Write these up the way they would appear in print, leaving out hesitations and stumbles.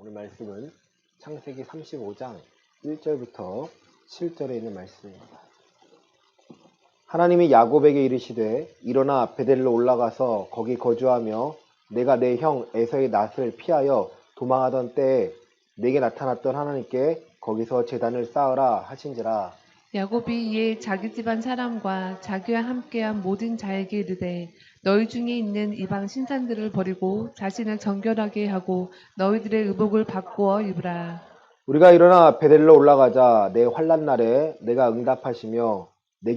오늘 말씀은 창세기 35장 1절부터 7절에 있는 말씀입니다. 하나님이 야곱에게 이르시되 일어나 베델로 올라가서 거기 거주하며 내가 내 형 에서의 낯을 피하여 도망하던 때에 내게 나타났던 하나님께 거기서 제단을 쌓으라 하신지라. 야곱이 이에 자기 집안 사람과 자기와 함께한 모든 자에게 이르되 너희 중에 있는 이방 신상들을 버리고 자신을 정결하게 하고 너희들의 의복을 바꾸어 입으라. 우리가 일어나 베델로 올라가자 내 환난 날에 내게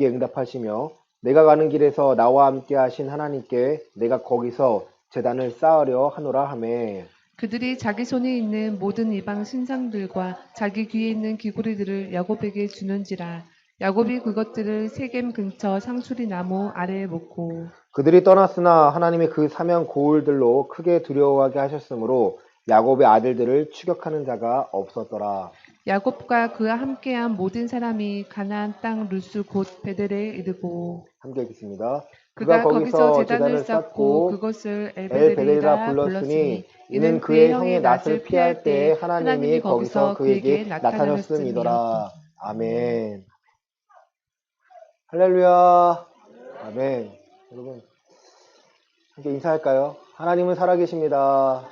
응답하시며 내가 가는 길에서 나와 함께 하신 하나님께 내가 거기서 제단을 쌓으려 하노라 하매. 그들이 자기 손에 있는 모든 이방 신상들과 자기 귀에 있는 귀고리들을 야곱에게 주는지라. 야곱이 그것들을 세겜 근처 상수리 나무 아래에 놓고 그들이 떠났으나 하나님이 그 사면 고울들로 크게 두려워하게 하셨으므로 야곱의 아들들을 추격하는 자가 없었더라. 야곱과 그와 함께한 모든 사람이 가나안 땅 루스 곧 베델에 이르고 함께 읽겠습니다. 그가 거기서 제단을 쌓고 그것을 엘베델이라 불렀으니 이는 그의 형의 낯을 피할 때에 하나님이 거기서 그에게 나타나셨음이더라. 아멘. 할렐루야. 아멘. 여러분 함께 인사할까요? 하나님은 살아계십니다.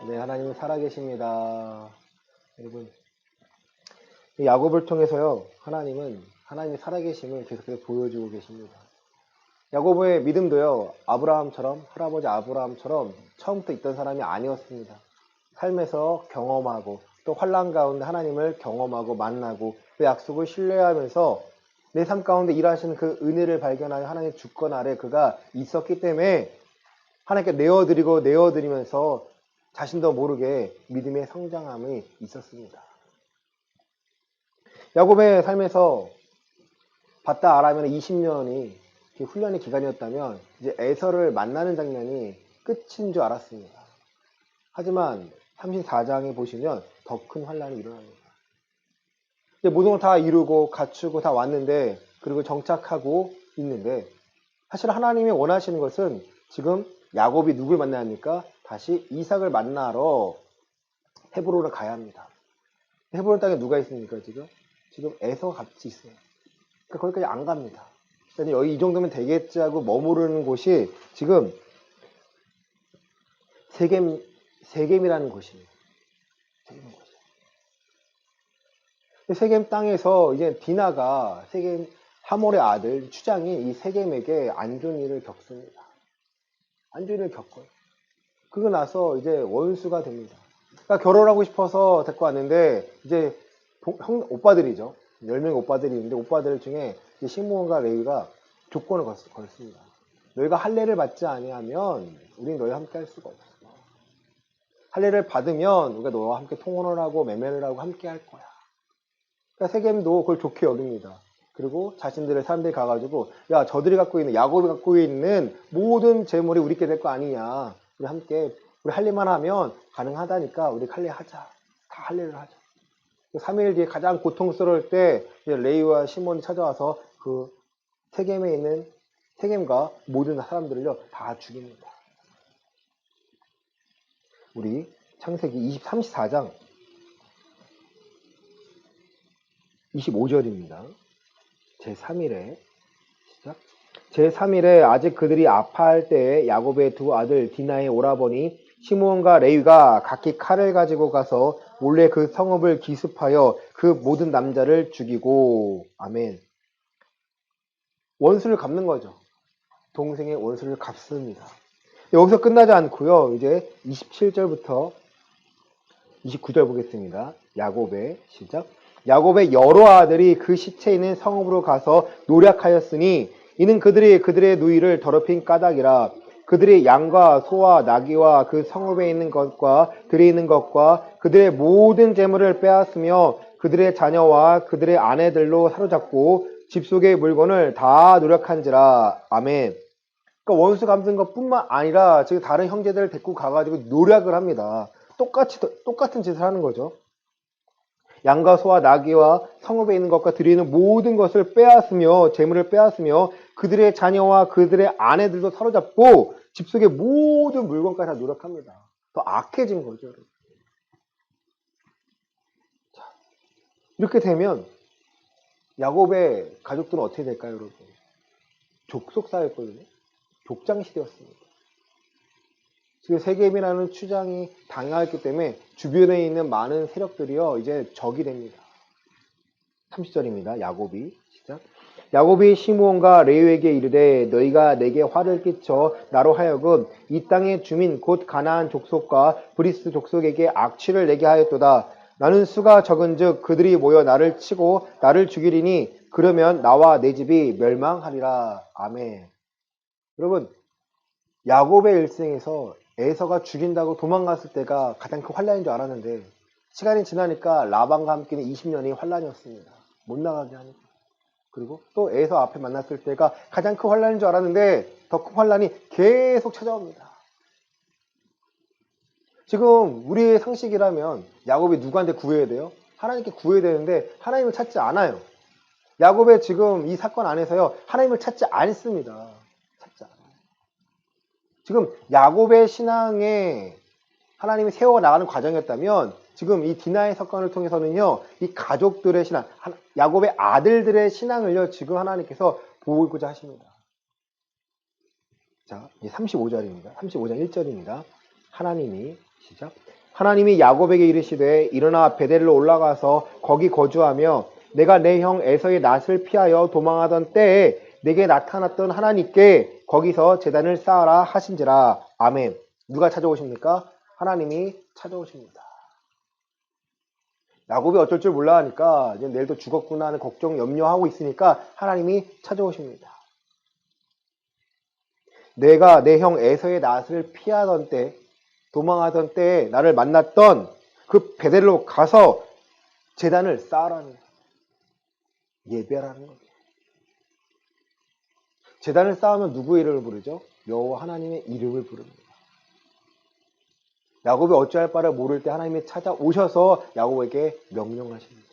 네, 하나님은 살아계십니다. 여러분 야곱을 통해서요, 하나님이 살아계심을 계속해서 보여주고 계십니다. 야곱의 믿음도요, 할아버지 아브라함처럼 처음부터 있던 사람이 아니었습니다. 삶에서 경험하고 또 환난 가운데 하나님을 경험하고 만나고 그 약속을 신뢰하면서 내 삶 가운데 일하시는 그 은혜를 발견하여 하나님의 주권 아래 그가 있었기 때문에 하나님께 내어드리면서 자신도 모르게 믿음의 성장함이 있었습니다. 야곱의 삶에서 바다 아라면 20년이 훈련의 기간이었다면 이제 에서를 만나는 장면이 끝인 줄 알았습니다. 하지만 34장에 보시면 더 큰 환란이 일어납니다. 이제 모든 걸 다 이루고 갖추고 다 왔는데, 그리고 정착하고 있는데, 사실 하나님이 원하시는 것은 지금 야곱이 누굴 만나야 합니까? 다시 이삭을 만나러 헤브론을 가야 합니다. 헤브론 땅에 누가 있습니까? 지금 에서가 같이 있어요. 그러니까 거기까지 안 갑니다. 여기 이 정도면 되겠지 하고 머무르는 곳이 지금 세겜이라는 곳이에요. 세겜 땅에서 이제 디나가 세겜 하몰의 아들 추장이 이 세겜에게 안 좋은 일을 겪습니다. 안 좋은 일을 겪어요. 그러고 나서 이제 원수가 됩니다. 그러니까 결혼하고 싶어서 데리고 왔는데 이제 오빠들이죠. 10명의 오빠들이 있는데 오빠들 중에 시므온과 레위가 조건을 걸습니다. 너희가 할례를 받지 아니하면 우리는 너희와 함께 할 수가 없어. 할례를 받으면 우리가 너와 함께 통혼을 하고 매매를 하고 함께 할 거야. 그러니까 세겜도 그걸 좋게 여깁니다. 그리고 자신들의 사람들이 가가지고 야, 저들이 갖고 있는, 야곱이 갖고 있는 모든 재물이 우리께 될 거 아니냐. 우리 할례만 하면 가능하다니까 우리 할례 하자. 다 할례를 하자. 3일 뒤에 가장 고통스러울 때 레위와 시몬이 찾아와서 그 세겜과 모든 사람들을요 다 죽입니다. 우리 창세기 34장 25절입니다. 제3일에 시작. 제3일에 아직 그들이 아파할 때에 야곱의 두 아들 디나의 오라버니 시므온과 레위가 각기 칼을 가지고 가서 몰래 그 성읍을 기습하여 그 모든 남자를 죽이고. 아멘. 원수를 갚는 거죠. 동생의 원수를 갚습니다. 여기서 끝나지 않고요. 이제 27절부터 29절 보겠습니다. 야곱의 시작. 야곱의 여러 아들이 그 시체 있는 성읍으로 가서 노략하였으니 이는 그들의 누이를 더럽힌 까닭이라. 그들의 양과 소와 나귀와 그 성읍에 있는 것과 들에 있는 것과 그들의 모든 재물을 빼앗으며 그들의 자녀와 그들의 아내들로 사로잡고 집 속의 물건을 다 노력한지라. 아멘. 그러니까 원수 갚는 것뿐만 아니라 지금 다른 형제들을 데리고 가가지고 노력을 합니다. 똑같은 짓을 하는 거죠. 양과 소와 나귀와 성읍에 있는 것과 들에 있는 모든 것을 빼앗으며 재물을 빼앗으며 그들의 자녀와 그들의 아내들도 사로잡고 집 속의 모든 물건까지 다 노력합니다. 더 악해진 거죠. 이렇게 되면 야곱의 가족들은 어떻게 될까요, 여러분? 족속사였거든요. 족장시대였습니다. 지금 세겜이라는 추장이 당하였기 때문에 주변에 있는 많은 세력들이요, 이제 적이 됩니다. 30절입니다. 야곱이 시작. 야곱이 시므온과 레위에게 이르되 너희가 내게 화를 끼쳐 나로 하여금 이 땅의 주민 곧 가나안 족속과 브리스 족속에게 악취를 내게 하였도다. 나는 수가 적은즉 그들이 모여 나를 치고 나를 죽이리니 그러면 나와 내 집이 멸망하리라. 아멘. 여러분, 야곱의 일생에서 에서가 죽인다고 도망갔을 때가 가장 큰 환란인 줄 알았는데 시간이 지나니까 라반과 함께는 20년이 환란이었습니다. 못 나가게 하니까. 그리고 또 에서 앞에 만났을 때가 가장 큰 환란인 줄 알았는데 더 큰 환란이 계속 찾아옵니다. 지금 우리의 상식이라면 야곱이 누구한테 구해야 돼요? 하나님께 구해야 되는데 하나님을 찾지 않아요. 야곱의 지금 이 사건 안에서요, 하나님을 찾지 않습니다. 찾지 않아요. 지금 야곱의 신앙에 하나님이 세워 나가는 과정이었다면 지금 이 디나의 사건을 통해서는요, 이 가족들의 신앙, 야곱의 아들들의 신앙을요, 지금 하나님께서 보고자 하십니다. 자, 이제 35절입니다. 35장 1절입니다. 하나님이, 시작. 하나님이 야곱에게 이르시되 일어나 베델로 올라가서 거기 거주하며 내가 내 형 에서의 낯을 피하여 도망하던 때에 내게 나타났던 하나님께 거기서 제단을 쌓아라 하신지라. 아멘. 누가 찾아오십니까? 하나님이 찾아오십니다. 야곱이 어쩔 줄 몰라 하니까 이제 내일도 죽었구나 하는 걱정, 염려하고 있으니까 하나님이 찾아오십니다. 내가 내 형 에서의 낯을 피하던 때, 도망하던 때에 나를 만났던 그 베델로 가서 제단을 쌓으라는 거예요. 예배라는 거죠. 제단을 쌓으면 누구의 이름을 부르죠? 여호와 하나님의 이름을 부릅니다. 야곱이 어찌할 바를 모를 때 하나님이 찾아오셔서 야곱에게 명령하십니다.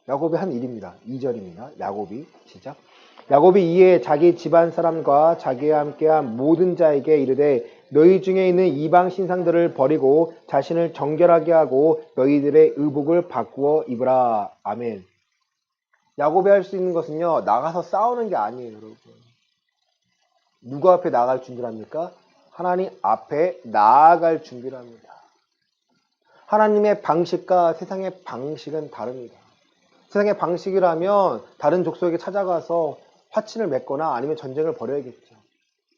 야곱이 한 일입니다. 2절입니다. 야곱이 시작. 야곱이 이에 자기 집안 사람과 자기와 함께한 모든 자에게 이르되 너희 중에 있는 이방 신상들을 버리고 자신을 정결하게 하고 너희들의 의복을 바꾸어 입으라. 아멘. 야곱이 할 수 있는 것은요, 나가서 싸우는 게 아니에요, 여러분. 누구 앞에 나아갈 준비를 합니까? 하나님 앞에 나아갈 준비를 합니다. 하나님의 방식과 세상의 방식은 다릅니다. 세상의 방식이라면 다른 족속에게 찾아가서 화친을 맺거나 아니면 전쟁을 벌여야겠죠.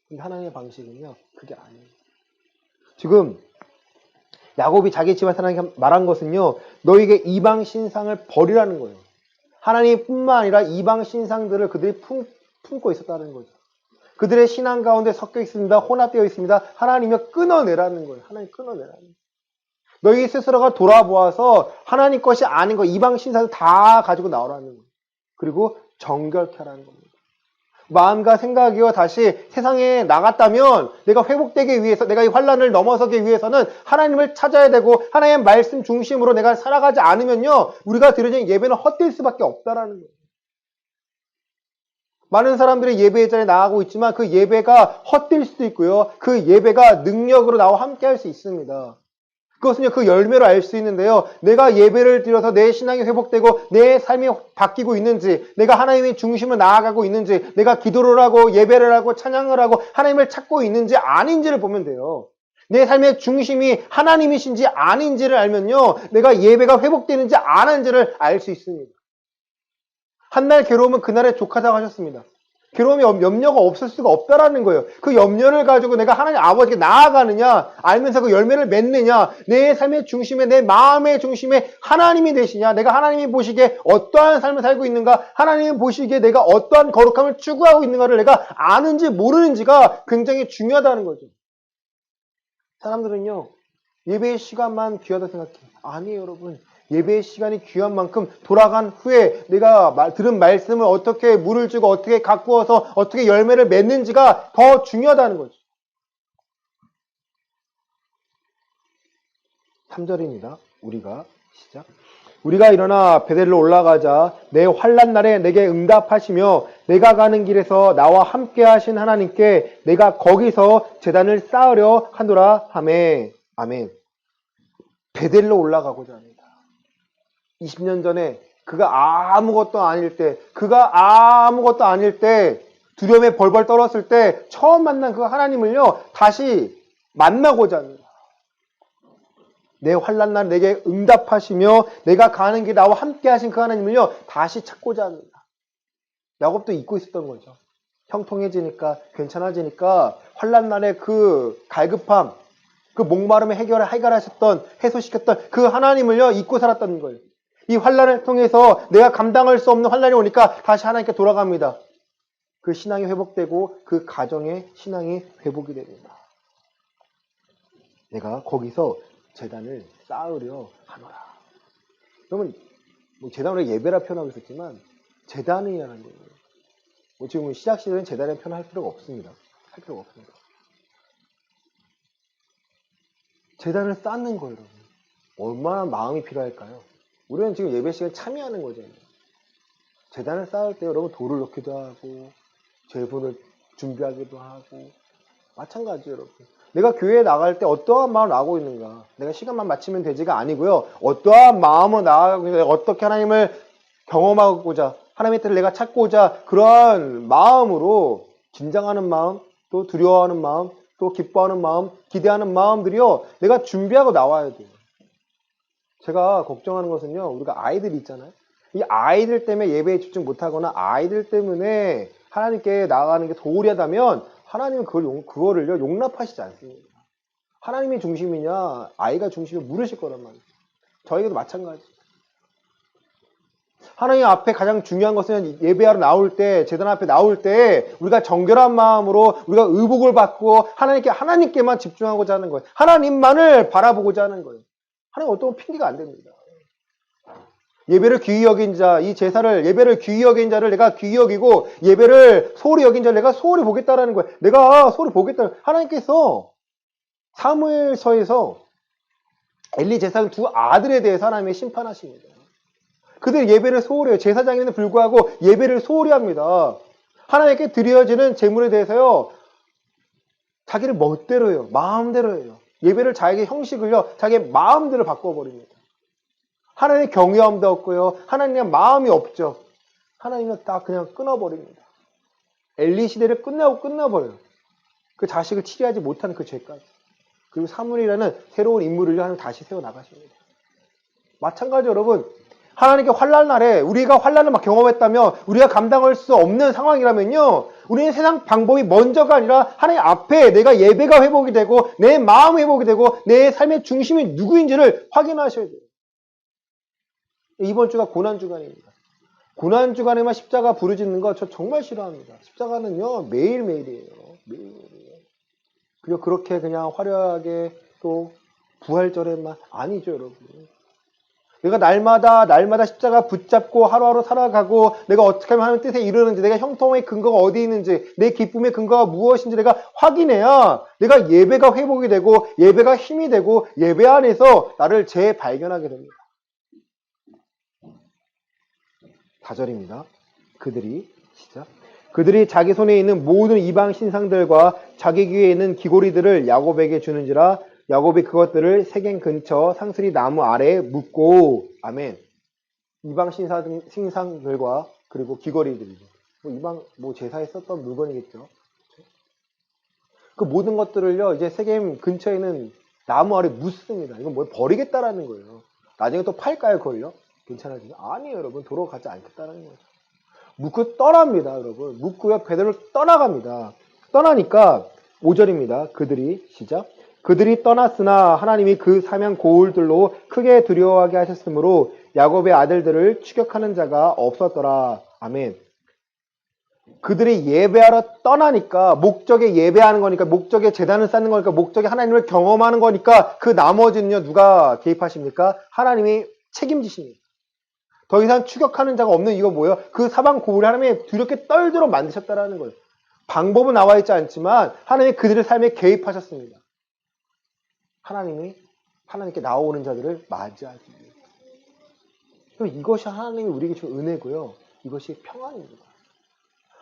근데 하나님의 방식은요, 그게 아니에요. 지금 야곱이 자기 집안 사람에게 말한 것은요, 너에게 이방 신상을 버리라는 거예요. 하나님뿐만 아니라 이방 신상들을 그들이 품고 있었다는 거죠. 그들의 신앙 가운데 섞여 있습니다. 혼합되어 있습니다. 하나님이 끊어내라는 거예요. 하나님 끊어내라는 거예요. 너희 스스로가 돌아보아서 하나님 것이 아닌 거 이방 신상을 다 가지고 나오라는 거예요. 그리고 정결케 하라는 겁니다. 마음과 생각이요 다시 세상에 나갔다면 내가 회복되기 위해서, 내가 이 환란을 넘어서기 위해서는 하나님을 찾아야 되고 하나님의 말씀 중심으로 내가 살아가지 않으면요, 우리가 드려진 예배는 헛될 수밖에 없다라는 거예요. 많은 사람들이 예배의 자리에 나가고 있지만 그 예배가 헛될 수도 있고요, 그 예배가 능력으로 나와 함께 할 수 있습니다. 그것은요, 그 열매로 알 수 있는데요, 내가 예배를 드려서 내 신앙이 회복되고 내 삶이 바뀌고 있는지, 내가 하나님의 중심으로 나아가고 있는지, 내가 기도를 하고 예배를 하고 찬양을 하고 하나님을 찾고 있는지 아닌지를 보면 돼요. 내 삶의 중심이 하나님이신지 아닌지를 알면요, 내가 예배가 회복되는지 안 하는지를 알 수 있습니다. 한날 괴로우면 그날에 족하자고 하셨습니다. 괴로움이 염려가 없을 수가 없다라는 거예요. 그 염려를 가지고 내가 하나님 아버지께 나아가느냐, 알면서 그 열매를 맺느냐, 내 삶의 중심에, 내 마음의 중심에 하나님이 되시냐, 내가 하나님이 보시기에 어떠한 삶을 살고 있는가, 하나님이 보시기에 내가 어떠한 거룩함을 추구하고 있는가를 내가 아는지 모르는지가 굉장히 중요하다는 거죠. 사람들은요, 예배의 시간만 귀하다고 생각해요. 아니에요, 여러분. 예배의 시간이 귀한 만큼 돌아간 후에 내가 들은 말씀을 어떻게 물을 주고 어떻게 가꾸어서 어떻게 열매를 맺는지가 더 중요하다는 거죠. 3절입니다. 우리가 시작. 우리가 일어나 베델로 올라가자 내 환난 날에 내게 응답하시며 내가 가는 길에서 나와 함께 하신 하나님께 내가 거기서 제단을 쌓으려 하노라 하매. 아멘. 베델로 올라가고자 합니다. 20년 전에 그가 아무것도 아닐 때 두려움에 벌벌 떨었을 때 처음 만난 그 하나님을요 다시 만나고자 합니다. 내 환난 날 내게 응답하시며 내가 가는 길 나와 함께 하신 그 하나님을요 다시 찾고자 합니다. 야곱도 잊고 있었던 거죠. 형통해지니까 괜찮아지니까 환난 날의 그 갈급함, 그 목마름을 해결하셨던 해소시켰던 그 하나님을요 잊고 살았던 거예요. 이 환난을 통해서 내가 감당할 수 없는 환난이 오니까 다시 하나님께 돌아갑니다. 그 신앙이 회복되고 그 가정의 신앙이 회복이 됩니다. 내가 거기서 제단을 쌓으려 하노라. 그러면 뭐 제단으로 예배라 표현하고 있었지만 제단이라는 거예요. 뭐 지금 시작 시절엔 제단을 표현할 필요가 없습니다. 할 필요가 없습니다. 제단을 쌓는 거예요, 여러분. 얼마나 마음이 필요할까요? 우리는 지금 예배 시간에 참여하는 거죠. 제단을 쌓을 때 여러분 돌을 넣기도 하고 제분을 준비하기도 하고 마찬가지예요, 여러분. 내가 교회에 나갈 때 어떠한 마음을 나가고 있는가? 내가 시간만 마치면 되지가 아니고요. 어떠한 마음으로 나가고 있는가? 어떻게 하나님을 경험하고자 하나님의 뜻을 내가 찾고자 그러한 마음으로 긴장하는 마음, 또 두려워하는 마음, 또 기뻐하는 마음, 기대하는 마음들이요. 내가 준비하고 나와야 돼요. 제가 걱정하는 것은요. 우리가 아이들이 있잖아요. 이 아이들 때문에 예배에 집중 못하거나 아이들 때문에 하나님께 나아가는 게 소홀히 하다면 하나님은 그거를요 용납하시지 않습니다. 하나님이 중심이냐 아이가 중심을 물으실 거란 말이에요. 저에게도 마찬가지. 하나님 앞에 가장 중요한 것은 예배하러 나올 때, 제단 앞에 나올 때 우리가 정결한 마음으로 우리가 의복을 받고 하나님께만 집중하고자 하는 거예요. 하나님만을 바라보고자 하는 거예요. 하나님 어떤 핑계가 안 됩니다. 예배를 귀히 여긴 자, 이 제사를 예배를 귀히 여긴 자를 내가 귀히 여기고 예배를 소홀히 여긴 자를 내가 소홀히 보겠다라는 거예요. 내가 소홀히 보겠다. 하나님께서 사무엘서에서 엘리 제사장 두 아들에 대해서 하나님의 심판하십니다. 그들 예배를 소홀히 해요. 제사장에는 불구하고 예배를 소홀히 합니다. 하나님께 드려지는 제물에 대해서요. 자기를 멋대로 해요. 마음대로 해요. 예배를 자기의 형식을요. 자기의 마음대로 바꿔버립니다. 하나님의 경외함도 없고요. 하나님의 마음이 없죠. 하나님은 다 그냥 끊어버립니다. 엘리 시대를 끝나버려요. 그 자식을 치료하지 못하는 그 죄까지. 그리고 사무엘이라는 새로운 인물을 하나님 다시 세워나가십니다. 마찬가지 여러분. 하나님께 환난 날에 우리가 환난을 막 경험했다면 우리가 감당할 수 없는 상황이라면요. 우리는 세상 방법이 먼저가 아니라 하나님 앞에 내가 예배가 회복이 되고 내 마음이 회복이 되고 내 삶의 중심이 누구인지를 확인하셔야 돼요. 이번 주가 고난주간입니다. 고난주간에만 십자가 부르짖는 거 저 정말 싫어합니다. 십자가는요 매일매일이에요. 매일매일이에요. 그리고 그렇게 그냥 화려하게 또 부활절에만 아니죠 여러분. 내가 날마다 십자가 붙잡고 하루하루 살아가고 내가 어떻게 하면 하나님 뜻에 이르는지 내가 형통의 근거가 어디 있는지 내 기쁨의 근거가 무엇인지 내가 확인해야 내가 예배가 회복이 되고 예배가 힘이 되고 예배 안에서 나를 재발견하게 됩니다. 4절입니다. 그들이 자기 손에 있는 모든 이방 신상들과 자기 귀에 있는 귀고리들을 야곱에게 주는지라 야곱이 그것들을 세겜 근처 상스리 나무 아래에 묻고 아멘. 이방 신상들과 그리고 귀걸이들이죠. 이방 제사에 썼던 물건이겠죠. 그 모든 것들을요 이제 세겜 근처에 있는 나무 아래 묻습니다. 이건 뭘 버리겠다라는 거예요. 나중에 또 팔까요 그걸요? 괜찮아지면 아니에요 여러분. 도로 가지 않겠다는 거죠. 묻고 떠납니다 여러분. 묻고요 베드로 떠나갑니다. 떠나니까 5절입니다. 그들이 떠났으나 하나님이 그 사명 고울들로 크게 두려워하게 하셨으므로 야곱의 아들들을 추격하는 자가 없었더라. 아멘. 그들이 예배하러 떠나니까 목적에 예배하는 거니까 목적에 제단을 쌓는 거니까 목적에 하나님을 경험하는 거니까 그 나머지는요 누가 개입하십니까? 하나님이 책임지십니다. 더 이상 추격하는 자가 없는 이거 뭐예요? 그 사방 고울을 하나님이 두렵게 떨도록 만드셨다라는 거예요. 방법은 나와 있지 않지만 하나님이 그들의 삶에 개입하셨습니다. 하나님께 나오는 자들을 맞이하기 위해. 그럼 이것이 하나님이 우리에게 준 은혜고요. 이것이 평안입니다.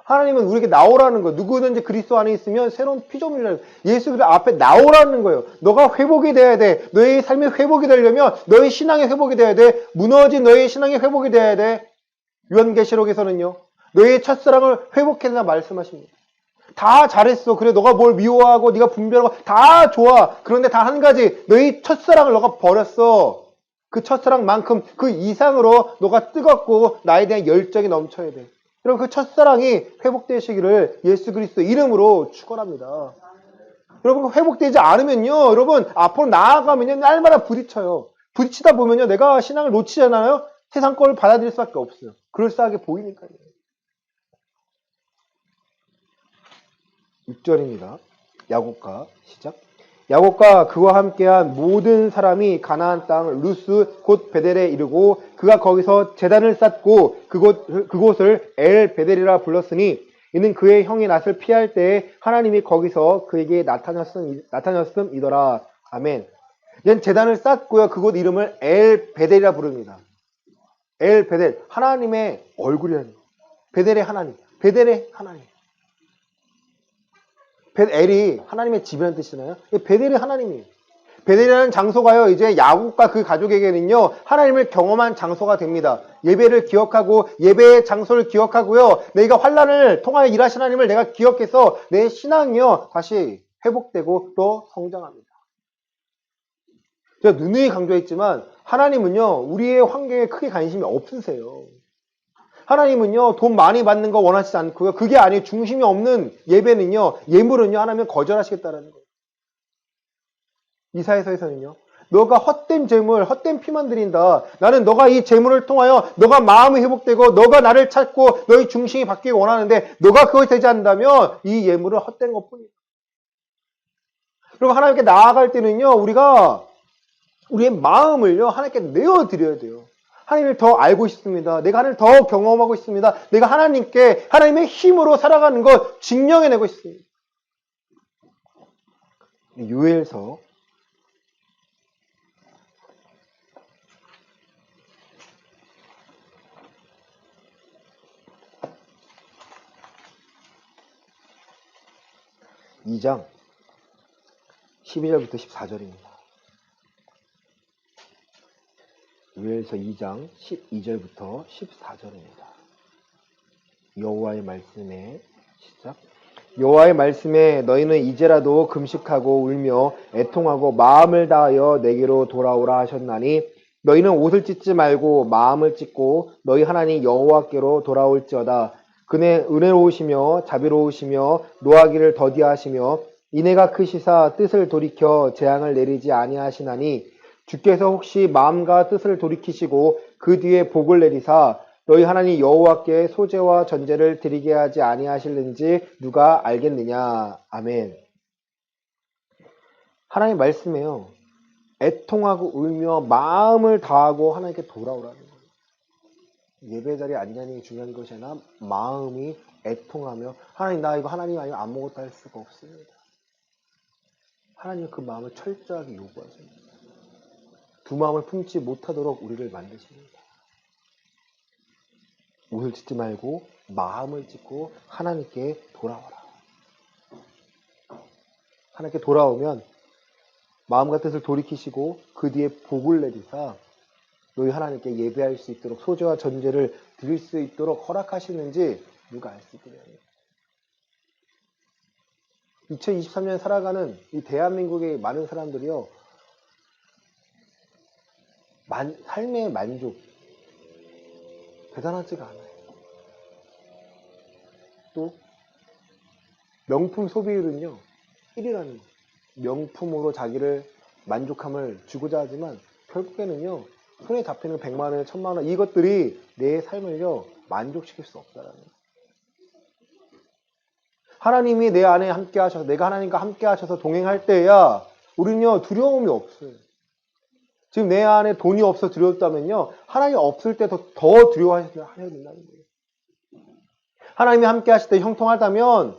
하나님은 우리에게 나오라는 거예요. 누구든지 그리스도 안에 있으면 새로운 피조물이라는 거예요. 예수 그리스도 앞에 나오라는 거예요. 너가 회복이 돼야 돼. 너의 삶의 회복이 되려면 너의 신앙의 회복이 돼야 돼. 무너진 너의 신앙의 회복이 돼야 돼. 요한계시록에서는요. 너의 첫사랑을 회복해라 말씀하십니다. 다 잘했어. 그래 너가 뭘 미워하고 네가 분별하고 다 좋아. 그런데 단 한 가지 너의 첫사랑을 너가 버렸어. 그 첫사랑만큼 그 이상으로 너가 뜨겁고 나에 대한 열정이 넘쳐야 돼. 여러분 그 첫사랑이 회복되시기를 예수 그리스도 이름으로 축원합니다. 여러분 회복되지 않으면요. 여러분 앞으로 나아가면요. 날마다 부딪혀요. 부딪히다 보면요. 내가 신앙을 놓치잖아요. 세상 걸 받아들일 수밖에 없어요. 그럴싸하게 보이니까요. 6절입니다. 야곱과 시작. 야곱과 그와 함께한 모든 사람이 가나안 땅 루스 곧 베델에 이르고 그가 거기서 제단을 쌓고 그곳을 엘 베델이라 불렀으니 이는 그의 형이 낯을 피할 때에 하나님이 거기서 그에게 나타났음이더라. 아멘. 이젠 제단을 쌓고요. 그곳 이름을 엘 베델이라 부릅니다. 엘 베델 하나님의 얼굴이라는 거예요. 베델의 하나님. 베델의 하나님. 베델이 하나님의 집이라는 뜻이잖아요. 베델이 하나님이에요. 베델이라는 장소가요, 이제 야곱과 그 가족에게는요, 하나님을 경험한 장소가 됩니다. 예배를 기억하고, 예배의 장소를 기억하고요, 내가 환난을 통하여 일하신 하나님을 내가 기억해서 내 신앙이요, 다시 회복되고 또 성장합니다. 제가 누누이 강조했지만, 하나님은요, 우리의 환경에 크게 관심이 없으세요. 하나님은요, 돈 많이 받는 거 원하시지 않고요. 그게 아니에요. 중심이 없는 예배는요, 예물은요, 하나님은 거절하시겠다라는 거예요. 이사야서에서는요, 너가 헛된 재물, 헛된 피만 드린다. 나는 너가 이 재물을 통하여 너가 마음이 회복되고 너가 나를 찾고 너의 중심이 바뀌기 원하는데 너가 그것이 되지 않는다면 이 예물은 헛된 것뿐이다. 그럼 하나님께 나아갈 때는요, 우리가 우리의 마음을요, 하나님께 내어드려야 돼요. 하나님을 더 알고 싶습니다. 내가 하나님을 더 경험하고 있습니다. 내가 하나님께 하나님의 힘으로 살아가는 것 증명해내고 있습니다. 요엘서 2장 12절부터 14절입니다. 요엘서 2장 12절부터 14절입니다. 여호와의 말씀에 시작. 여호와의 말씀에 너희는 이제라도 금식하고 울며 애통하고 마음을 다하여 내게로 돌아오라 하셨나니 너희는 옷을 찢지 말고 마음을 찢고 너희 하나님 여호와께로 돌아올지어다. 그는 은혜로우시며 자비로우시며 노하기를 더디하시며 인애가 크시사 뜻을 돌이켜 재앙을 내리지 아니하시나니 주께서 혹시 마음과 뜻을 돌이키시고 그 뒤에 복을 내리사 너희 하나님 여호와께 소제와 전제를 드리게 하지 아니하실는지 누가 알겠느냐. 아멘. 하나님 말씀에요. 애통하고 울며 마음을 다하고 하나님께 돌아오라는 거예요. 예배 자리에 앉는 게 중요한 것이 아니라 마음이 애통하며 하나님 나 이거 하나님 아니면 아무것도 할 수가 없습니다. 하나님 그 마음을 철저하게 요구하십니다. 두 마음을 품지 못하도록 우리를 만드십니다. 옷을 찢지 말고 마음을 찢고 하나님께 돌아와라. 하나님께 돌아오면 마음과 뜻을 돌이키시고 그 뒤에 복을 내리사 너희 하나님께 예배할 수 있도록 소제와 전제를 드릴 수 있도록 허락하시는지 누가 알 수 있겠냐. 2023년 살아가는 이 대한민국의 많은 사람들이요, 삶의 만족 대단하지가 않아요. 또 명품 소비율은요 1위라는 거예요. 명품으로 자기를 만족함을 주고자 하지만 결국에는요 손에 잡히는 100만 원, 1000만 원 이것들이 내 삶을요 만족시킬 수 없다라는 거예요. 하나님이 내 안에 함께 하셔서 내가 하나님과 함께 하셔서 동행할 때야 우리는요 두려움이 없어요. 지금 내 안에 돈이 없어 두려웠다면요 하나님이 없을 때 더 두려워하셔야 된다는 거예요. 하나님이 함께 하실 때 형통하다면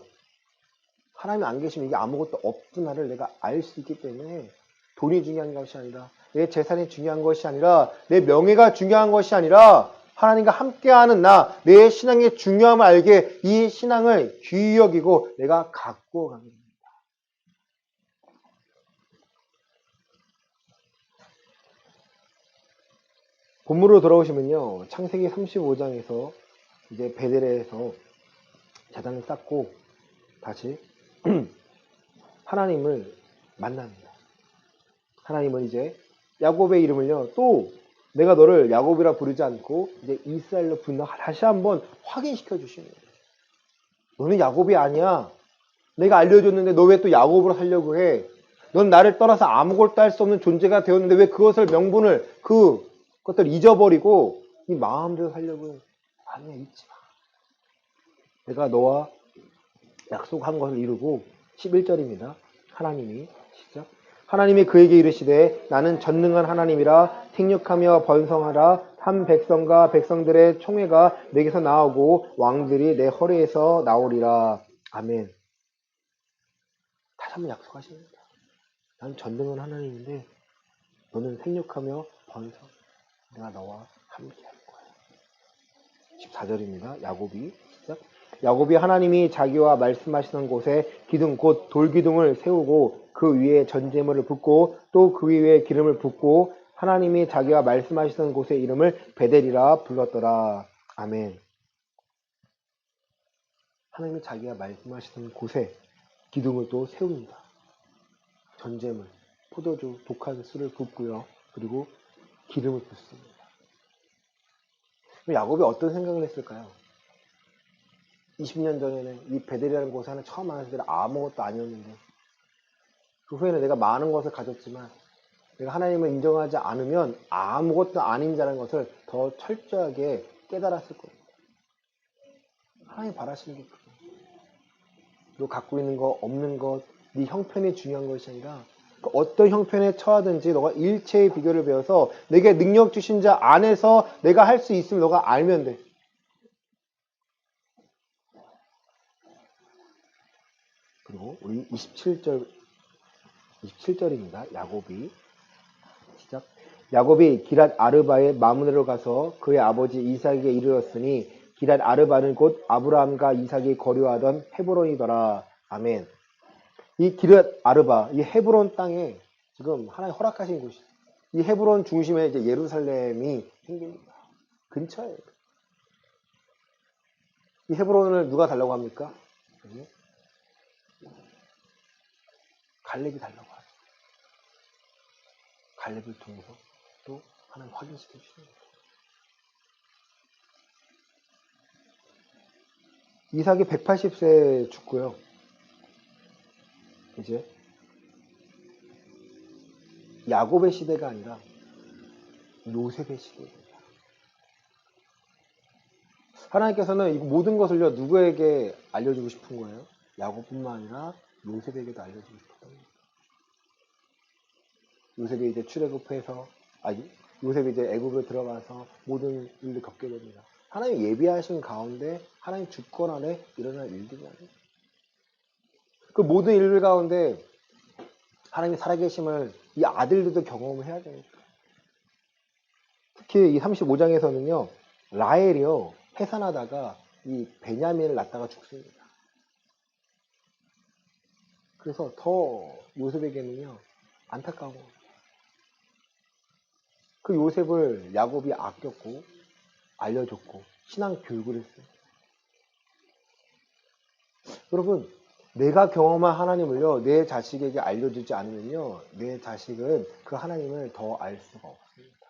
하나님이 안 계시면 이게 아무것도 없구나를 내가 알 수 있기 때문에 돈이 중요한 것이 아니라 내 재산이 중요한 것이 아니라 내 명예가 중요한 것이 아니라 하나님과 함께하는 나, 내 신앙의 중요함을 알게 이 신앙을 귀히 여기고 내가 갖고 가게 됩니다. 본문으로 돌아오시면요. 창세기 35장에서 이제 베델에서 제단을 쌓고 다시 하나님을 만납니다. 하나님은 이제 야곱의 이름을요. 또 내가 너를 야곱이라 부르지 않고 이제 이스라엘로 부른다. 다시 한번 확인시켜 주시는 거예요. 너는 야곱이 아니야. 내가 알려줬는데 너 왜 또 야곱으로 살려고 해? 넌 나를 떠나서 아무것도 할 수 없는 존재가 되었는데 왜 그것을 명분을 그것들 잊어버리고 이 마음대로 살려고 해? 아니야, 잊지 마. 내가 너와 약속한 것을 이루고 11절입니다. 하나님이 시작. 하나님이 그에게 이르시되 나는 전능한 하나님이라 생육하며 번성하라. 한 백성과 백성들의 총회가 내게서 나오고 왕들이 내 허리에서 나오리라. 아멘. 다시 한번 약속하십니다. 난 전능한 하나님인데 너는 생육하며 번성. 내가 너와 함께 할 거야. 14절입니다. 야곱이 시작. 야곱이 하나님이 자기와 말씀하시는 곳에 기둥 곧 돌기둥을 세우고 그 위에 전제물을 붓고 또 그 위에 기름을 붓고 하나님이 자기와 말씀하시는 곳의 이름을 베델이라 불렀더라. 아멘. 하나님이 자기와 말씀하시는 곳에 기둥을 또 세웁니다. 전제물, 포도주, 독한 술을 붓고요. 그리고 기름을 붓습니다. 야곱이 어떤 생각을 했을까요? 20년 전에는 이 베델이라는 곳에 하나 처음 만났을 때는 아무것도 아니었는데 그 후에는 내가 많은 것을 가졌지만 내가 하나님을 인정하지 않으면 아무것도 아닌 자라는 것을 더 철저하게 깨달았을 겁니다. 하나님 바라시는 게 그거예요. 너 갖고 있는 거, 없는 것, 네 형편이 중요한 것이 아니라 그 어떤 형편에 처하든지 너가 일체의 비결을 배워서 내게 능력 주신 자 안에서 내가 할 수 있으면 너가 알면 돼. 그리고 우리 27절입니다. 야곱이 시작. 야곱이 기랏 아르바의 마므네로 가서 그의 아버지 이삭에게 이르렀으니 기랏 아르바는 곧 아브라함과 이삭이 거류하던 헤브론이더라. 아멘. 이 기랏 아르바, 이 헤브론 땅에 지금 하나님 허락하신 곳이 이 헤브론 중심에 이제 예루살렘이 생깁니다. 근처에. 이 헤브론을 누가 달라고 합니까? 갈렙이 달라고 하죠. 갈렙을 통해서 또 하나님 확인시켜 주시는 거죠. 이삭이 180세에 죽고요. 이제 야곱의 시대가 아니라 요셉의 시대입니다. 하나님께서는 이 모든 것을요 누구에게 알려주고 싶은 거예요? 야곱뿐만 아니라 요셉에게도 알려주고 싶었던 거예요. 요셉이 이제 출애굽해서 요셉이 이제 애굽에 들어가서 모든 일을 겪게 됩니다. 하나님 예비하신 가운데 하나님 주권 안에 일어날 일들이 아니에요. 그 모든 일들 가운데 하나님이 살아계심을 이 아들들도 경험을 해야 되니까. 특히 이 35장에서는요 라헬이요 해산하다가 이 베냐민을 낳다가 죽습니다. 그래서 더 요셉에게는요 안타까운 거예요. 그 요셉을 야곱이 아꼈고 알려줬고 신앙 교육을 했어요. 여러분 내가 경험한 하나님을요 내 자식에게 알려주지 않으면요 내 자식은 그 하나님을 더 알 수가 없습니다.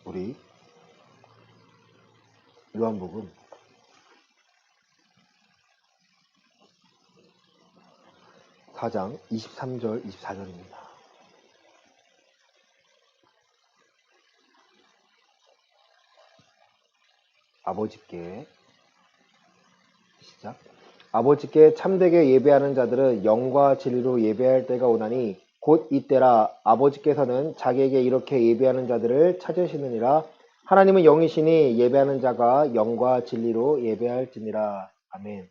우리 요한복음 4장 23절 24절입니다. 아버지께 시작. 아버지께 참되게 예배하는 자들은 영과 진리로 예배할 때가 오나니 곧 이때라. 아버지께서는 자기에게 이렇게 예배하는 자들을 찾으시느니라. 하나님은 영이시니 예배하는 자가 영과 진리로 예배할지니라. 아멘.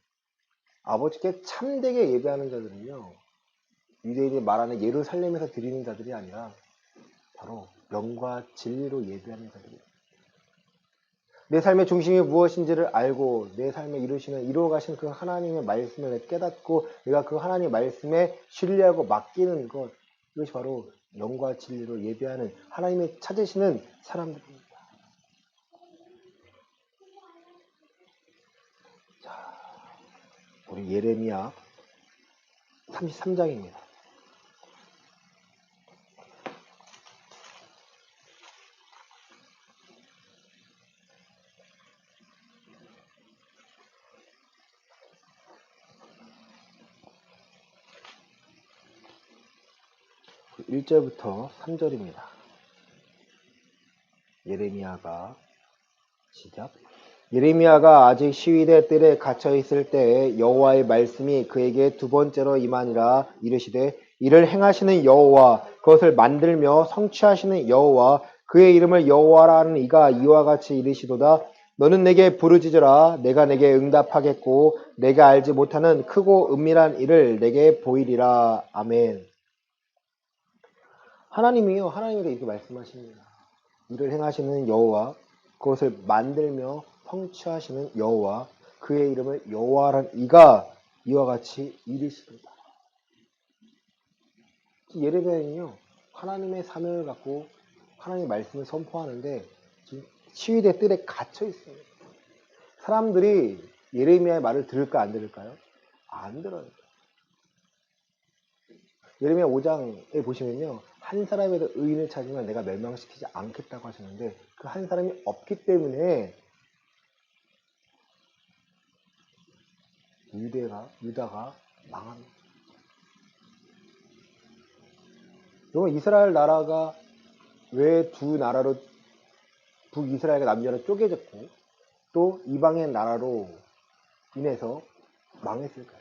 아버지께 참되게 예배하는 자들은요, 유대인이 말하는 예루살렘에서 드리는 자들이 아니라 바로 영과 진리로 예배하는 자들이에요. 내 삶의 중심이 무엇인지를 알고 내 삶에 이루어 가신 그 하나님의 말씀을 깨닫고 내가 그 하나님의 말씀에 신뢰하고 맡기는 것, 이것이 바로 영과 진리로 예배하는 하나님이 찾으시는 사람들입니다. 자, 우리 예레미야 33장입니다. 그 1절부터 3절입니다. 예레미야가 시작. 예레미야가 아직 시위대 뜰에 갇혀 있을 때에 여호와의 말씀이 그에게 두 번째로 임하니라. 이르시되 이를 행하시는 여호와, 그것을 만들며 성취하시는 여호와, 그의 이름을 여호와라 하는 이가 이와 같이 이르시도다. 너는 내게 부르짖으라. 내가 내게 응답하겠고 내가 알지 못하는 크고 은밀한 일을 내게 보이리라. 아멘. 하나님이요, 하나님께서 이렇게 말씀하십니다. 이를 행하시는 여호와, 그것을 만들며 성취하시는 여호와, 그의 이름을 여호와란 이가 이와 같이 이르시도다. 예레미야는요, 하나님의 사명을 갖고 하나님의 말씀을 선포하는데 지금 시위대 뜰에 갇혀 있습니다. 사람들이 예레미야의 말을 들을까 안 들을까요? 안 들어요. 예레미야 5장에 보시면요, 한 사람이라도 의인을 찾으면 내가 멸망시키지 않겠다고 하셨는데 그 한 사람이 없기 때문에 유다가 망합니다. 여러분, 이스라엘 나라가 왜 두 나라로 북이스라엘과 남유다로 쪼개졌고 또 이방의 나라로 인해서 망했을까요?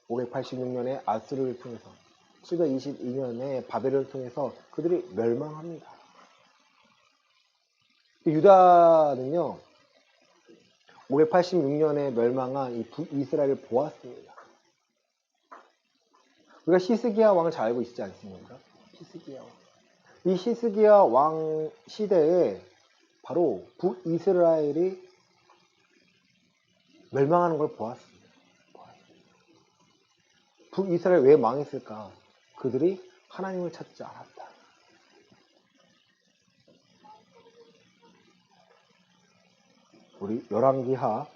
586년에 아수르를 통해서 722년에 바벨을 통해서 그들이 멸망합니다. 유다는요, 586년에 멸망한 이 북이스라엘을 보았습니다. 우리가 히스기야 왕을 잘 알고 있지 않습니까? 히스기야 왕. 이 히스기야 왕 시대에 바로 북이스라엘이 멸망하는 걸 보았습니다. 북이스라엘 왜 망했을까? 그들이 하나님을 찾지 않았다. 우리 열왕기하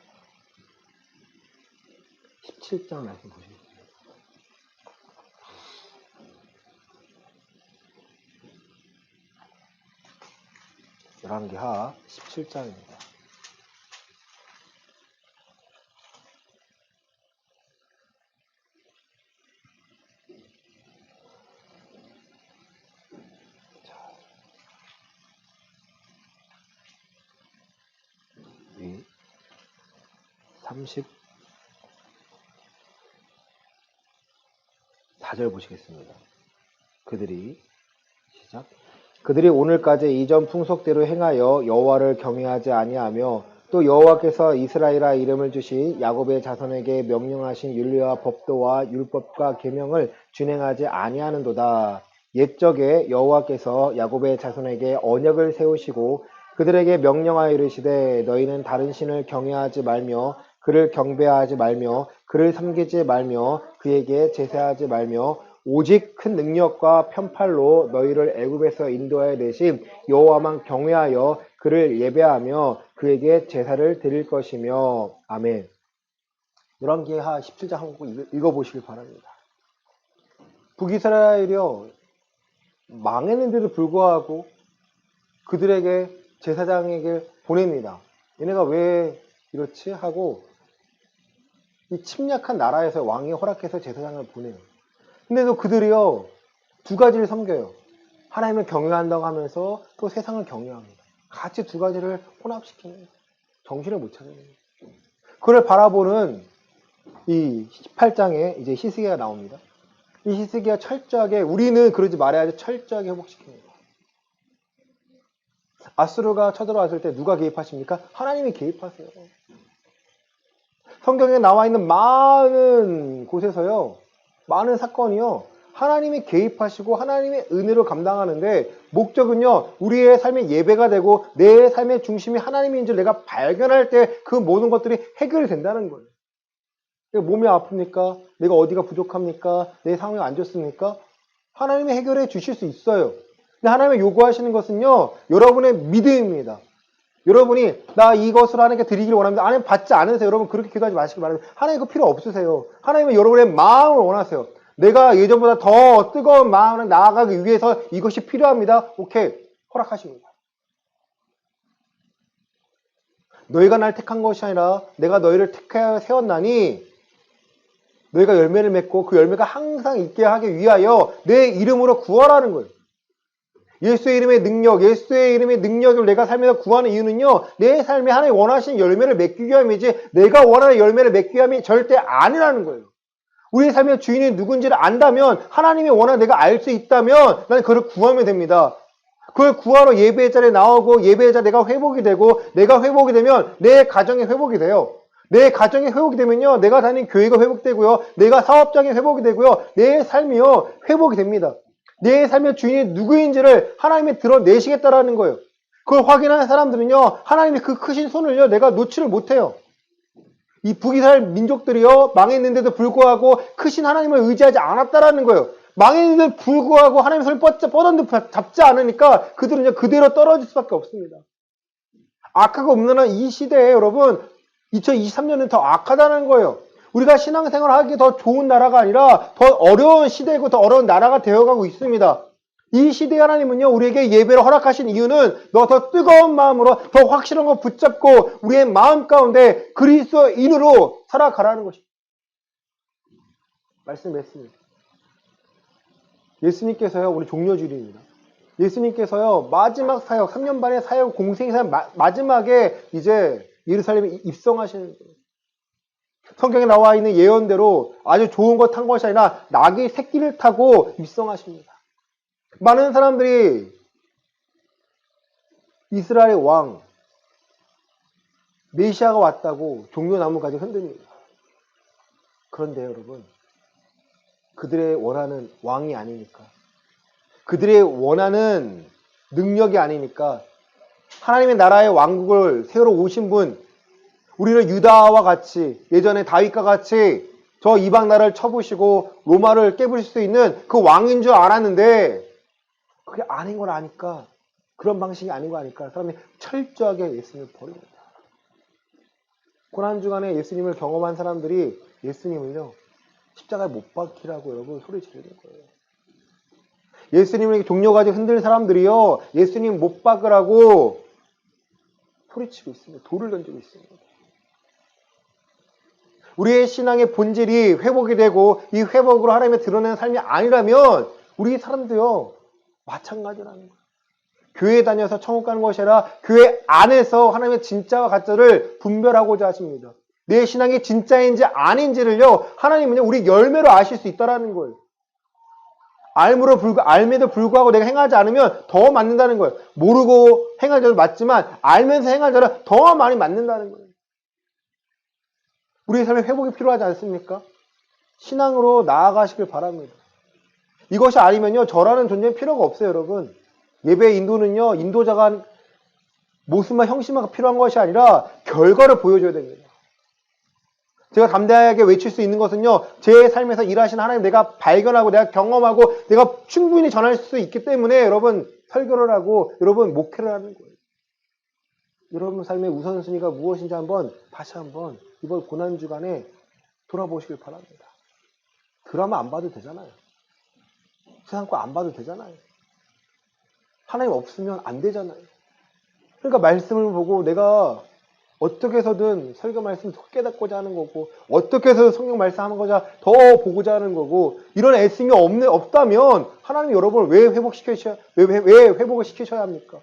17장 말씀 보시겠습니다. 열왕기하 17장입니다. 우리 34절 보시겠습니다. 그들이 오늘까지 이전 풍속대로 행하여 여호와를 경외하지 아니하며 또 여호와께서 이스라엘아 이름을 주신 야곱의 자손에게 명령하신 율례와 법도와 율법과 계명을 준행하지 아니하는도다. 옛적에 여호와께서 야곱의 자손에게 언약을 세우시고 그들에게 명령하여 이르시되 너희는 다른 신을 경외하지 말며 그를 경배하지 말며 그를 섬기지 말며 그에게 제사하지 말며 오직 큰 능력과 편팔로 너희를 애굽에서 인도하여 내신 여호와만 경외하여 그를 예배하며 그에게 제사를 드릴 것이며. 아멘. 열왕기하 17장 한번 읽어보시길 바랍니다. 북이스라엘이요, 망했는데도 불구하고 그들에게 제사장에게 보냅니다. 얘네가 왜 이렇지? 하고 이 침략한 나라에서 왕이 허락해서 제사장을 보내요. 근데도 그들이요, 두 가지를 섬겨요. 하나님을 경외한다고 하면서 또 세상을 경외합니다. 같이 두 가지를 혼합시키는, 정신을 못 차리는. 그걸 바라보는 이 18장에 이제 히스기야가 나옵니다. 이 히스기야 철저하게, 우리는 그러지 말아야지, 철저하게 회복시킵니다. 아수르가 쳐들어왔을 때 누가 개입하십니까? 하나님이 개입하세요. 성경에 나와 있는 많은 곳에서요, 많은 사건이요, 하나님이 개입하시고 하나님의 은혜로 감당하는데 목적은요, 우리의 삶의 예배가 되고 내 삶의 중심이 하나님인 줄 내가 발견할 때 그 모든 것들이 해결이 된다는 거예요. 몸이 아픕니까? 내가 어디가 부족합니까? 내 상황이 안 좋습니까? 하나님이 해결해 주실 수 있어요. 근데 하나님이 요구하시는 것은요, 여러분의 믿음입니다. 여러분이 나 이것을 하나님께 드리기를 원합니다. 하나님 받지 않으세요. 여러분 그렇게 기도하지 마시기 바랍니다. 하나님 그거 필요 없으세요. 하나님은 여러분의 마음을 원하세요. 내가 예전보다 더 뜨거운 마음을 나아가기 위해서 이것이 필요합니다. 오케이. 허락하십니다. 너희가 날 택한 것이 아니라 내가 너희를 택하여 세웠나니 너희가 열매를 맺고 그 열매가 항상 있게 하기 위하여 내 이름으로 구하라는 거예요. 예수의 이름의 능력, 예수의 이름의 능력을 내가 살면서 구하는 이유는요, 내 삶에 하나님 원하시는 열매를 맺기 위함이지 내가 원하는 열매를 맺기 위함이 절대 아니라는 거예요. 우리의 삶의 주인이 누군지를 안다면, 하나님이 원하는 내가 알 수 있다면 나는 그걸 구하면 됩니다. 그걸 구하러 예배의 자리에 나오고 예배의 자리에 내가 회복이 되고, 내가 회복이 되면 내 가정이 회복이 돼요. 내 가정이 회복이 되면요, 내가 다니는 교회가 회복되고요, 내가 사업장이 회복이 되고요, 내 삶이요 회복이 됩니다. 내 삶의 주인이 누구인지를 하나님이 드러내시겠다라는 거예요. 그걸 확인하는 사람들은요, 하나님의 그 크신 손을요 내가 놓지를 못해요. 이 북이스라엘 민족들이요 망했는데도 불구하고 크신 하나님을 의지하지 않았다라는 거예요. 망했는데도 불구하고 하나님의 손을 뻗었는데 잡지 않으니까 그들은 그대로 떨어질 수밖에 없습니다. 악하고 없는 이 시대에 여러분 2023년은 더 악하다는 거예요. 우리가 신앙생활을 하기 더 좋은 나라가 아니라 더 어려운 시대이고 더 어려운 나라가 되어가고 있습니다. 이 시대에 하나님은요, 우리에게 예배를 허락하신 이유는 너 더 뜨거운 마음으로 더 확실한 거 붙잡고 우리의 마음 가운데 그리스도인으로 살아가라는 것입니다. 말씀했습니다. 예수님께서요, 우리 종려주일입니다. 예수님께서요, 마지막 사역, 3년 반의 사역, 공생의 사역, 마지막에 이제 예루살렘에 입성하시는 거예요. 성경에 나와 있는 예언대로 아주 좋은 거 탄 것이 아니라 낙이 새끼를 타고 입성하십니다. 많은 사람들이 이스라엘의 왕, 메시아가 왔다고 종려나무 가지고 흔듭니다. 그런데 여러분, 그들의 원하는 왕이 아니니까, 그들의 원하는 능력이 아니니까, 하나님의 나라의 왕국을 세우러 오신 분, 우리를 유다와 같이, 예전에 다윗과 같이 저 이방 나라를 쳐부시고 로마를 깨부실 수 있는 그 왕인 줄 알았는데 그게 아닌 걸 아니까, 그런 방식이 아닌 거 아니까 사람이 철저하게 예수님을 버립니다. 고난주간에 예수님을 경험한 사람들이 예수님을요 십자가에 못 박히라고 여러분 소리 지르는 거예요. 예수님을 종려가지고 흔들 사람들이요 예수님 못 박으라고 소리치고 있습니다. 돌을 던지고 있습니다. 우리의 신앙의 본질이 회복이 되고 이 회복으로 하나님의 드러내는 삶이 아니라면 우리 사람도요 마찬가지라는 거예요. 교회 다녀서 천국 가는 것이 아니라 교회 안에서 하나님의 진짜와 가짜를 분별하고자 하십니다. 내 신앙이 진짜인지 아닌지를요 하나님은요 우리 열매로 아실 수 있다는 거예요. 알매도 불구하고 내가 행하지 않으면 더 맞는다는 거예요. 모르고 행할 자도 맞지만 알면서 행할 자는 더 많이 맞는다는 거예요. 우리의 삶에 회복이 필요하지 않습니까? 신앙으로 나아가시길 바랍니다. 이것이 아니면요 저라는 존재는 필요가 없어요. 여러분, 예배 인도는요 인도자가 모습만 형식만 필요한 것이 아니라 결과를 보여줘야 됩니다. 제가 담대하게 외칠 수 있는 것은요 제 삶에서 일하시는 하나님 내가 발견하고 내가 경험하고 내가 충분히 전할 수 있기 때문에 여러분 설교를 하고 여러분 목회를 하는 거예요. 여러분 삶의 우선순위가 무엇인지 다시 한번 이번 고난주간에 돌아보시길 바랍니다. 드라마 안 봐도 되잖아요. 세상 거 안 봐도 되잖아요. 하나님 없으면 안 되잖아요. 그러니까 말씀을 보고 내가 어떻게 해서든 설교 말씀 더 깨닫고자 하는 거고, 어떻게 해서든 성경 말씀 하는 거자 더 보고자 하는 거고, 이런 애씀이 없다면 하나님이 여러분을 왜 회복을 시키셔야 합니까?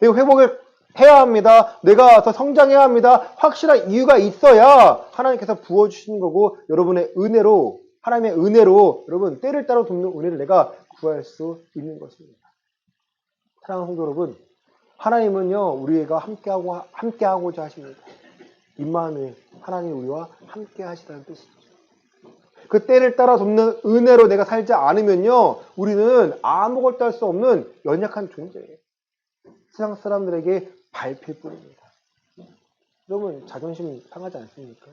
왜 회복을 해야 합니다. 내가 더 성장해야 합니다. 확실한 이유가 있어야 하나님께서 부어주시는 거고, 여러분의 은혜로, 하나님의 은혜로 여러분 때를 따라 돕는 은혜를 내가 구할 수 있는 것입니다. 사랑하는 성도 여러분, 하나님은요 우리가 함께하고자 하십니다. 임마누엘, 하나님 우리와 함께 하시다는 뜻이죠. 그 때를 따라 돕는 은혜로 내가 살지 않으면요, 우리는 아무것도 할 수 없는 연약한 존재예요. 세상 사람들에게 밟힐 뿐입니다. 여러분, 자존심 상하지 않습니까?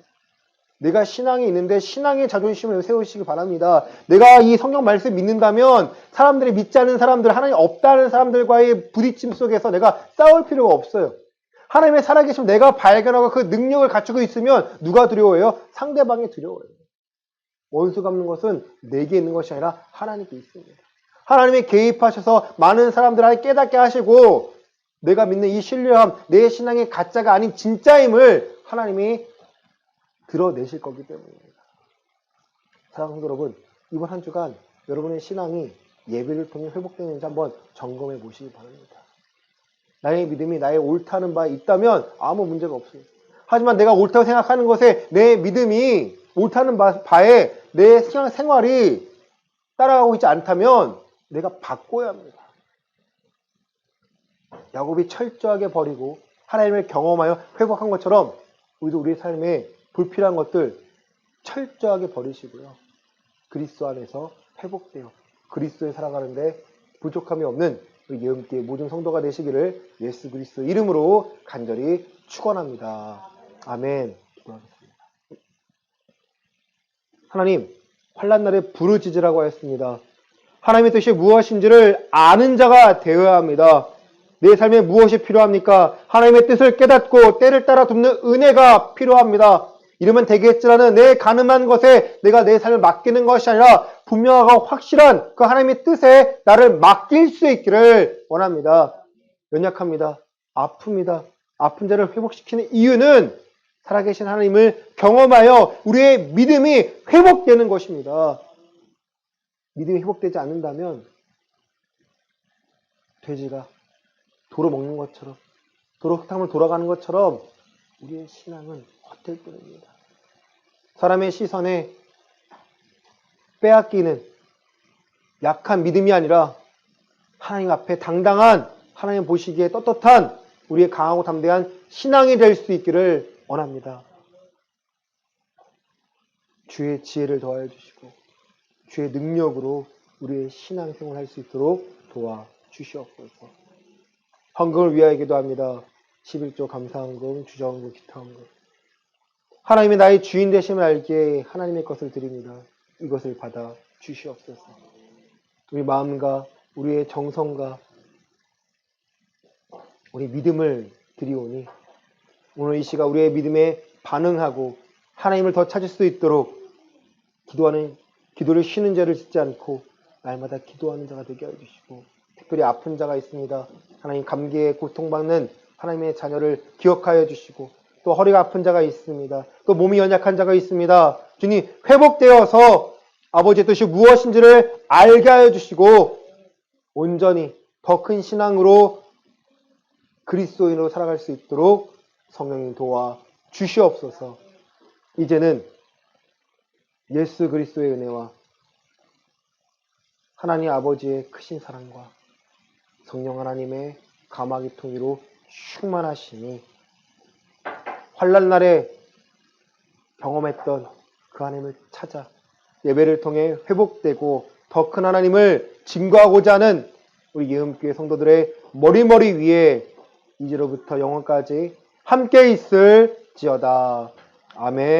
내가 신앙이 있는데 신앙의 자존심을 세우시기 바랍니다. 내가 이 성경 말씀 믿는다면 사람들이 믿지 않는 사람들, 하나님 없다는 사람들과의 부딪힘 속에서 내가 싸울 필요가 없어요. 하나님의 살아계심 내가 발견하고 그 능력을 갖추고 있으면 누가 두려워해요? 상대방이 두려워해요. 원수 갚는 것은 내게 있는 것이 아니라 하나님께 있습니다. 하나님이 개입하셔서 많은 사람들을 깨닫게 하시고 내가 믿는 이 신뢰함, 내 신앙이 가짜가 아닌 진짜임을 하나님이 드러내실 거기 때문입니다. 사랑하는 성도 여러분, 이번 한 주간 여러분의 신앙이 예배를 통해 회복되는지 한번 점검해 보시기 바랍니다. 나의 믿음이 나의 옳다는 바에 있다면 아무 문제가 없습니다. 하지만 내가 옳다고 생각하는 것에 내 믿음이 옳다는 바에 내 생활이 따라가고 있지 않다면 내가 바꿔야 합니다. 야곱이 철저하게 버리고 하나님을 경험하여 회복한 것처럼 우리도 우리의 삶에 불필요한 것들 철저하게 버리시고요. 그리스도 안에서 회복되어 그리스도에 살아가는데 부족함이 없는 우리 예언교회 모든 성도가 되시기를 예수 그리스도 이름으로 간절히 축원합니다. 아멘. 기도하겠습니다. 하나님, 환난 날에 부르짖으라고 하였습니다. 하나님의 뜻이 무엇인지를 아는 자가 되어야 합니다. 내 삶에 무엇이 필요합니까? 하나님의 뜻을 깨닫고 때를 따라 돕는 은혜가 필요합니다. 이러면 되겠지라는 내 가늠한 것에 내가 내 삶을 맡기는 것이 아니라 분명하고 확실한 그 하나님의 뜻에 나를 맡길 수 있기를 원합니다. 연약합니다. 아픕니다. 아픈 자를 회복시키는 이유는 살아계신 하나님을 경험하여 우리의 믿음이 회복되는 것입니다. 믿음이 회복되지 않는다면 돼지가 도로 먹는 것처럼, 도로 흙탕물 돌아가는 것처럼 우리의 신앙은 헛될 뿐입니다. 사람의 시선에 빼앗기는 약한 믿음이 아니라 하나님 앞에 당당한, 하나님 보시기에 떳떳한 우리의 강하고 담대한 신앙이 될 수 있기를 원합니다. 주의 지혜를 더하여 주시고 주의 능력으로 우리의 신앙생활을 할 수 있도록 도와주시옵소서. 헌금을 위하여 기도합니다. 11조 감사헌금, 주저헌금, 기타헌금. 하나님이 나의 주인 되심을 알기에 하나님의 것을 드립니다. 이것을 받아 주시옵소서. 우리 마음과 우리의 정성과 우리 믿음을 드리오니 오늘 이 시간 우리의 믿음에 반응하고 하나님을 더 찾을 수 있도록 기도를 쉬는 죄를 짓지 않고 날마다 기도하는 자가 되게 해주시고, 특별히 아픈 자가 있습니다. 하나님, 감기에 고통받는 하나님의 자녀를 기억하여 주시고, 또 허리가 아픈 자가 있습니다. 또 몸이 연약한 자가 있습니다. 주님, 회복되어서 아버지의 뜻이 무엇인지를 알게 하여 주시고 온전히 더 큰 신앙으로 그리스도인으로 살아갈 수 있도록 성령님 도와 주시옵소서. 이제는 예수 그리스도의 은혜와 하나님 아버지의 크신 사랑과 성령 하나님의 감화기 통으로 충만하시니 환난 날에 경험했던 그 하나님을 찾아 예배를 통해 회복되고 더 큰 하나님을 증거하고자 하는 우리 예음교회 성도들의 머리 위에 이제로부터 영원까지 함께 있을지어다. 아멘.